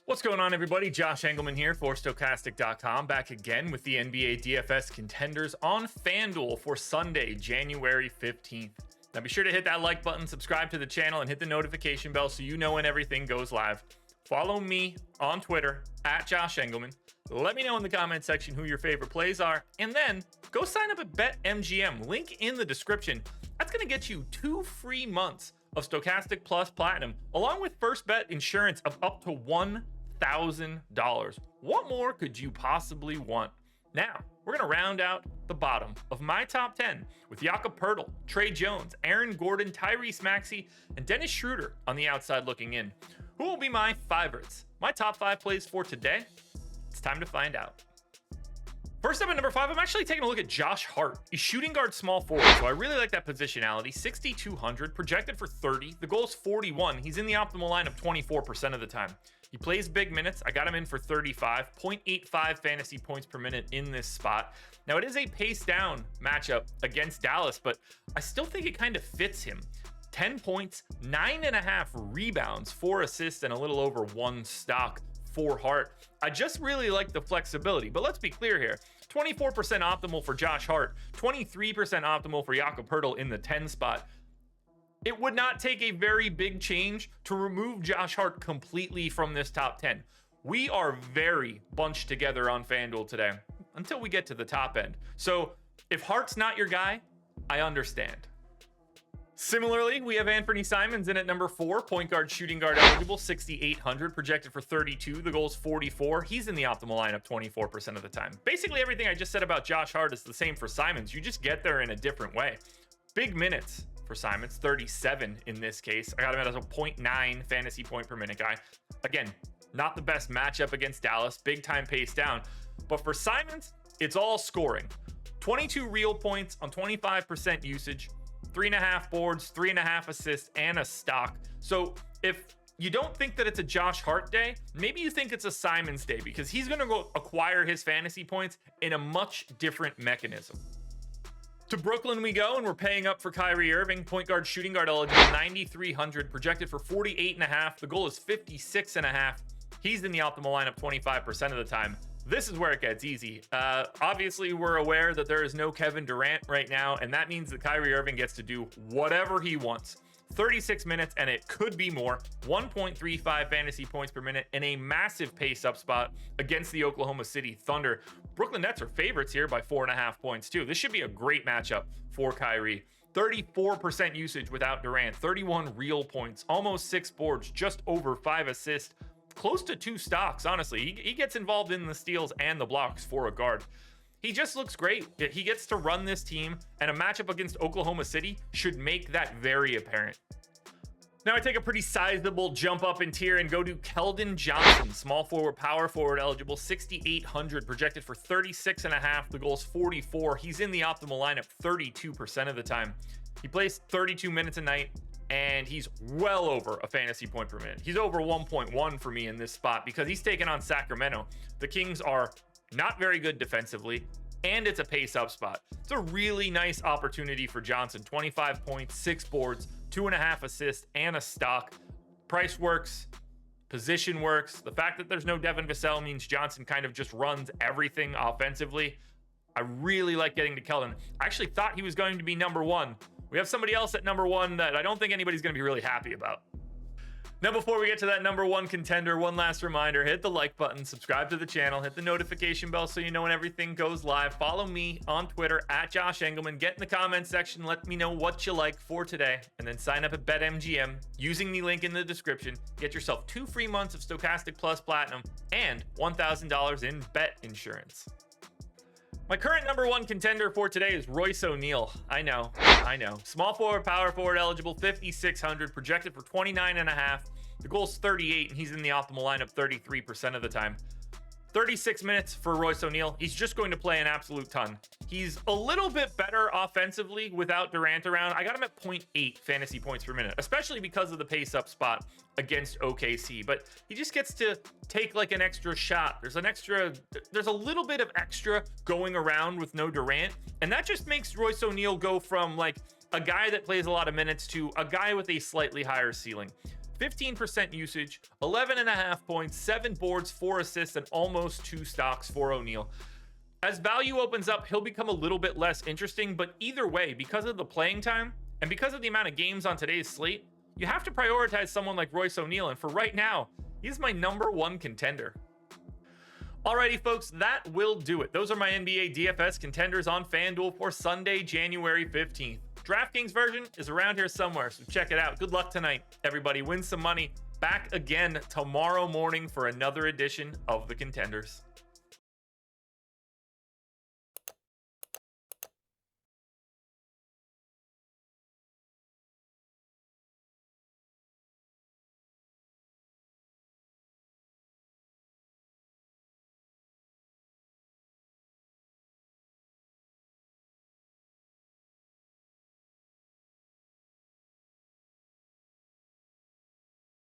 What's going on, everybody? Josh Engleman here for Stokastic.com, back again with the NBA DFS contenders on FanDuel for Sunday, January 15th. Now be sure to hit that like button, subscribe to the channel, and hit the notification bell so you know when everything goes live. Follow me on Twitter, at Josh Engleman. Let me know in the comment section who your favorite plays are, and then go sign up at BetMGM. Link in the description. That's going to get you 2 free months of Stokastic Plus Platinum, along with first bet insurance of up to $1,000. What more could you possibly want? Now, we're going to round out the bottom of my top 10 with Jakob Poeltl, Trey Jones, Aaron Gordon, Tyrese Maxey, and Dennis Schroeder on the outside looking in. Who will be my favorites? My top 5 plays for today? It's time to find out. First up at number 5, I'm actually taking a look at Josh Hart. He's shooting guard small forward, so I really like that positionality. 6,200, projected for 30. The goal is 41. He's in the optimal lineup 24% of the time. He plays big minutes. I got him in for 35, 0.85 fantasy points per minute in this spot. Now, it is a pace down matchup against Dallas, but I still think it kind of fits him. 10 points, 9.5 rebounds, 4 assists, and a little over 1 stock for Hart. I just really like the flexibility, but let's be clear here. 24% optimal for Josh Hart, 23% optimal for Jakob Poeltl in the 10 spot. It would not take a very big change to remove Josh Hart completely from this top 10. We are very bunched together on FanDuel today until we get to the top end. So if Hart's not your guy, I understand. Similarly, we have Anthony Simons in at number 4, point guard, shooting guard eligible, 6,800, projected for 32. The goal is 44. He's in the optimal lineup 24% of the time. Basically, everything I just said about Josh Hart is the same for Simons. You just get there in a different way. Big minutes for Simons, 37 in this case. I got him as a 0.9 fantasy point per minute guy. Again, not the best matchup against Dallas, big time pace down. But for Simons, it's all scoring. 22 real points on 25% usage. 3.5 boards, 3.5 assists, and a stock. So if you don't think that it's a Josh Hart day, maybe you think it's a Simons day, because he's going to go acquire his fantasy points in a much different mechanism. To Brooklyn we go, and we're paying up for Kyrie Irving, point guard, shooting guard eligible, 9,300, projected for 48.5. The goal is 56.5. He's in the optimal lineup 25% of the time. This is where it gets easy. Obviously, we're aware that there is no Kevin Durant right now, and that means that Kyrie Irving gets to do whatever he wants. 36 minutes, and it could be more. 1.35 fantasy points per minute in a massive pace-up spot against the Oklahoma City Thunder. Brooklyn Nets are favorites here by 4.5 points, too. This should be a great matchup for Kyrie. 34% usage without Durant, 31 real points, almost 6 boards, just over 5 assists. Close to 2 stocks, honestly. He gets involved in the steals and the blocks for a guard. He just looks great. He gets to run this team, and a matchup against Oklahoma City should make that very apparent. Now I take a pretty sizable jump up in tier and go to Kelvin Johnson, small forward, power forward eligible, 6,800, projected for 36.5. The goal is 44. He's in the optimal lineup 32% of the time. He plays 32 minutes a night, and he's well over a fantasy point per minute. He's over 1.1 for me in this spot because he's taken on Sacramento. The Kings are not very good defensively, and it's a pace-up spot. It's a really nice opportunity for Johnson. 25 points, 6 boards, 2.5 assists, and a stock. Price works. Position works. The fact that there's no Devin Vassell means Johnson kind of just runs everything offensively. I really like getting to Kelvin. I actually thought he was going to be number 1. We have somebody else at number 1 that I don't think anybody's going to be really happy about. Now, before we get to that number 1 contender, one last reminder, hit the like button, subscribe to the channel, hit the notification bell so you know when everything goes live. Follow me on Twitter, at Josh Engleman. Get in the comments section, let me know what you like for today, and then sign up at BetMGM using the link in the description. Get yourself 2 free months of Stokastic Plus Platinum and $1,000 in bet insurance. My current number 1 contender for today is Royce ONeill. I know. Small forward, power forward eligible, 5,600, projected for 29.5. The goal's 38, and he's in the optimal lineup 33% of the time. 36 minutes for Royce ONeill. He's just going to play an absolute ton. He's a little bit better offensively without Durant around. I got him at 0.8 fantasy points per minute, especially because of the pace-up spot against OKC. But he just gets to take like an extra shot. There's a little bit of extra going around with no Durant. And that just makes Royce ONeill go from like a guy that plays a lot of minutes to a guy with a slightly higher ceiling. 15% usage, 11.5 points, 7 boards, 4 assists, and almost 2 stocks for ONeill. As value opens up, he'll become a little bit less interesting, but either way, because of the playing time and because of the amount of games on today's slate, you have to prioritize someone like Royce ONeill, and for right now, he's my number 1 contender. Alrighty, folks, that will do it. Those are my NBA DFS contenders on FanDuel for Sunday, January 15th. DraftKings version is around here somewhere, so check it out. Good luck tonight, everybody. Win some money. Back again tomorrow morning for another edition of the Contenders.